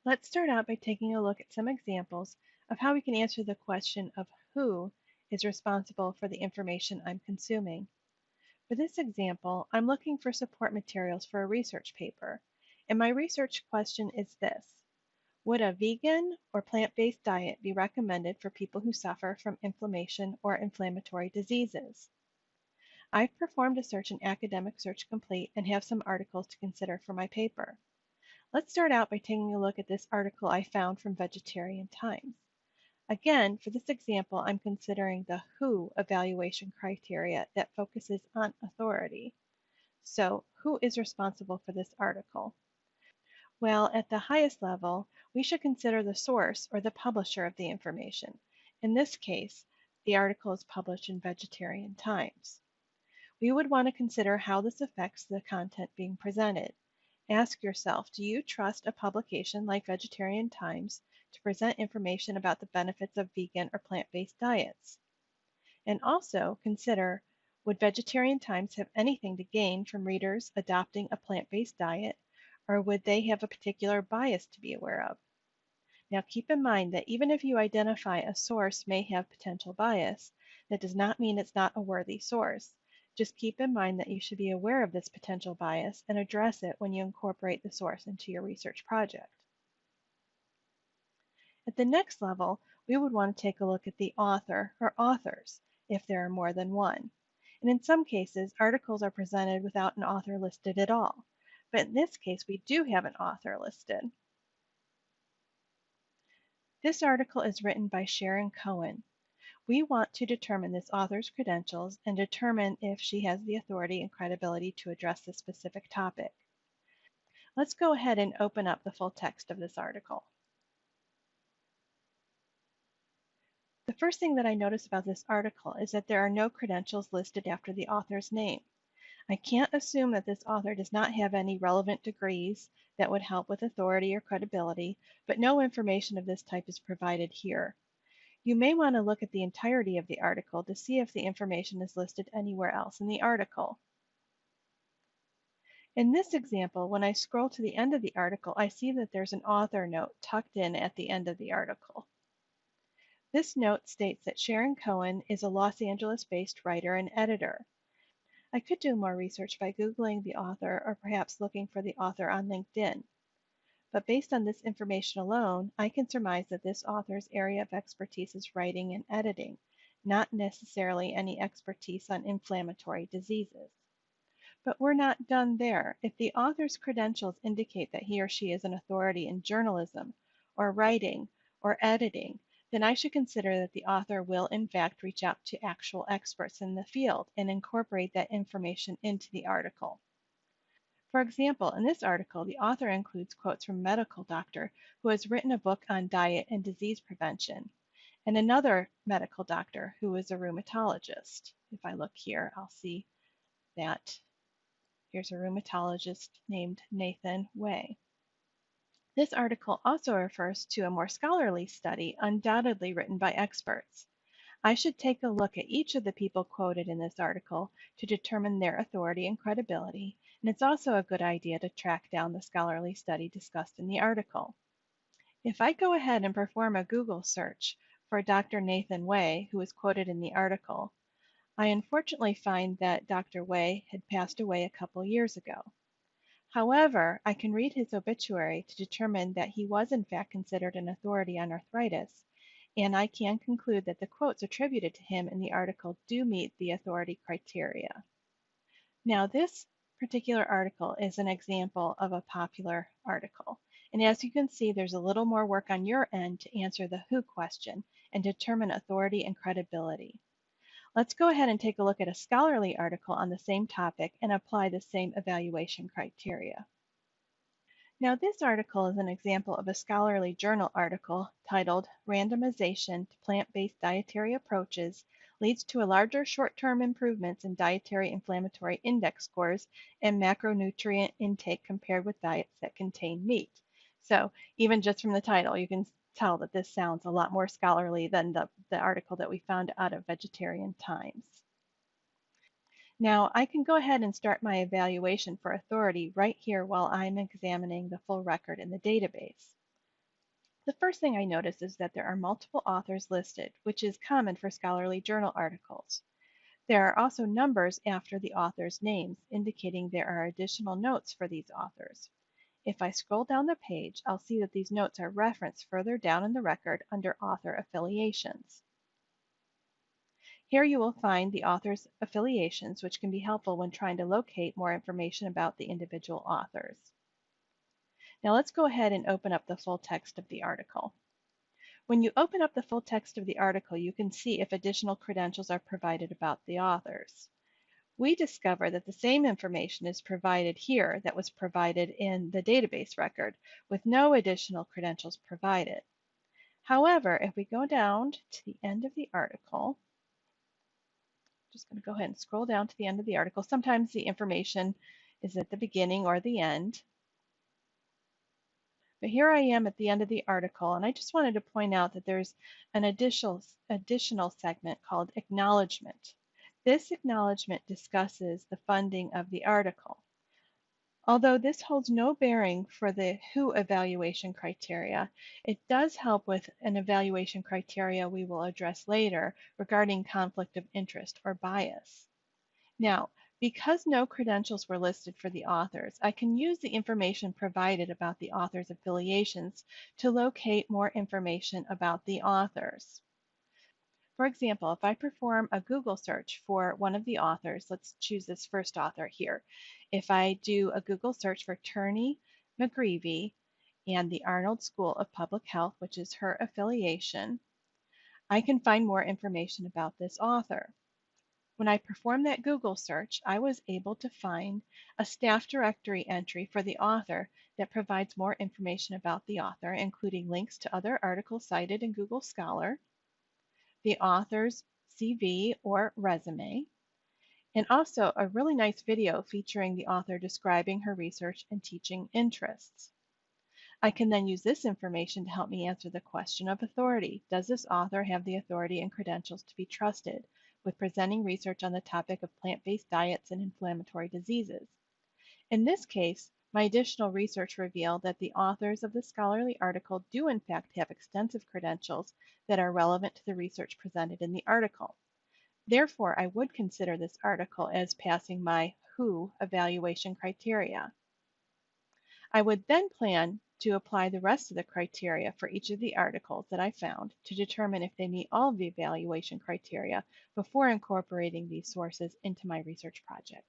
Let's start out by taking a look at some examples of how we can answer the question of who is responsible for the information I'm consuming. For this example, I'm looking for support materials for a research paper, and my research question is this: would a vegan or plant-based diet be recommended for people who suffer from inflammation or inflammatory diseases? I've performed a search in Academic Search Complete and have some articles to consider for my paper. Let's start out by taking a look at this article I found from Vegetarian Times. Again, for this example, I'm considering the WHO evaluation criteria that focuses on authority. So, who is responsible for this article? Well, at the highest level, we should consider the source or the publisher of the information. In this case, the article is published in Vegetarian Times. We would want to consider how this affects the content being presented. Ask yourself, do you trust a publication like Vegetarian Times to present information about the benefits of vegan or plant-based diets? And also consider, would Vegetarian Times have anything to gain from readers adopting a plant-based diet, or would they have a particular bias to be aware of? Now keep in mind that even if you identify a source may have potential bias, that does not mean it's not a worthy source. Just keep in mind that you should be aware of this potential bias and address it when you incorporate the source into your research project. At the next level, we would want to take a look at the author or authors, if there are more than one. And in some cases, articles are presented without an author listed at all. But in this case, we do have an author listed. This article is written by Sharon Cohen. We want to determine this author's credentials and determine if she has the authority and credibility to address this specific topic. Let's go ahead and open up the full text of this article. The first thing that I notice about this article is that there are no credentials listed after the author's name. I can't assume that this author does not have any relevant degrees that would help with authority or credibility, but no information of this type is provided here. You may want to look at the entirety of the article to see if the information is listed anywhere else in the article. In this example, when I scroll to the end of the article, I see that there's an author note tucked in at the end of the article. This note states that Sharon Cohen is a Los Angeles-based writer and editor. I could do more research by Googling the author or perhaps looking for the author on LinkedIn. But based on this information alone, I can surmise that this author's area of expertise is writing and editing, not necessarily any expertise on inflammatory diseases. But we're not done there. If the author's credentials indicate that he or she is an authority in journalism, or writing, or editing, then I should consider that the author will in fact reach out to actual experts in the field and incorporate that information into the article. For example, in this article, the author includes quotes from a medical doctor who has written a book on diet and disease prevention, and another medical doctor who is a rheumatologist. If I look here, I'll see that here's a rheumatologist named Nathan Way. This article also refers to a more scholarly study, undoubtedly written by experts. I should take a look at each of the people quoted in this article to determine their authority and credibility, and it's also a good idea to track down the scholarly study discussed in the article. If I go ahead and perform a Google search for Dr. Nathan Way, who is quoted in the article, I unfortunately find that Dr. Way had passed away a couple years ago. However, I can read his obituary to determine that he was in fact considered an authority on arthritis, and I can conclude that the quotes attributed to him in the article do meet the authority criteria. Now, this particular article is an example of a popular article. And as you can see, there's a little more work on your end to answer the who question and determine authority and credibility. Let's go ahead and take a look at a scholarly article on the same topic and apply the same evaluation criteria. Now, this article is an example of a scholarly journal article titled Randomization to Plant-Based Dietary Approaches Leads to a Larger Short-Term Improvements in Dietary Inflammatory Index Scores and Macronutrient Intake Compared with Diets that Contain Meat. So even just from the title, you can tell that this sounds a lot more scholarly than the article that we found out of Vegetarian Times. Now, I can go ahead and start my evaluation for authority right here while I'm examining the full record in the database. The first thing I notice is that there are multiple authors listed, which is common for scholarly journal articles. There are also numbers after the authors' names, indicating there are additional notes for these authors. If I scroll down the page, I'll see that these notes are referenced further down in the record under author affiliations. Here you will find the author's affiliations, which can be helpful when trying to locate more information about the individual authors. Now let's go ahead and open up the full text of the article. When you open up the full text of the article, you can see if additional credentials are provided about the authors. We discover that the same information is provided here that was provided in the database record, with no additional credentials provided. However, if we go down to the end of the article, just going to go ahead and scroll down to the end of the article. Sometimes the information is at the beginning or the end. But here I am at the end of the article, and I just wanted to point out that there's an additional segment called acknowledgement. This acknowledgement discusses the funding of the article. Although this holds no bearing for the WHO evaluation criteria, it does help with an evaluation criteria we will address later regarding conflict of interest or bias. Now, because no credentials were listed for the authors, I can use the information provided about the author's affiliations to locate more information about the authors. For example, if I perform a Google search for one of the authors, let's choose this first author here. If I do a Google search for Turney McGreevy and the Arnold School of Public Health, which is her affiliation, I can find more information about this author. When I performed that Google search, I was able to find a staff directory entry for the author that provides more information about the author, including links to other articles cited in Google Scholar, the author's CV or resume, and also a really nice video featuring the author describing her research and teaching interests. I can then use this information to help me answer the question of authority. Does this author have the authority and credentials to be trusted with presenting research on the topic of plant-based diets and inflammatory diseases? In this case, my additional research revealed that the authors of the scholarly article do in fact have extensive credentials that are relevant to the research presented in the article. Therefore, I would consider this article as passing my WHO evaluation criteria. I would then plan to apply the rest of the criteria for each of the articles that I found to determine if they meet all of the evaluation criteria before incorporating these sources into my research project.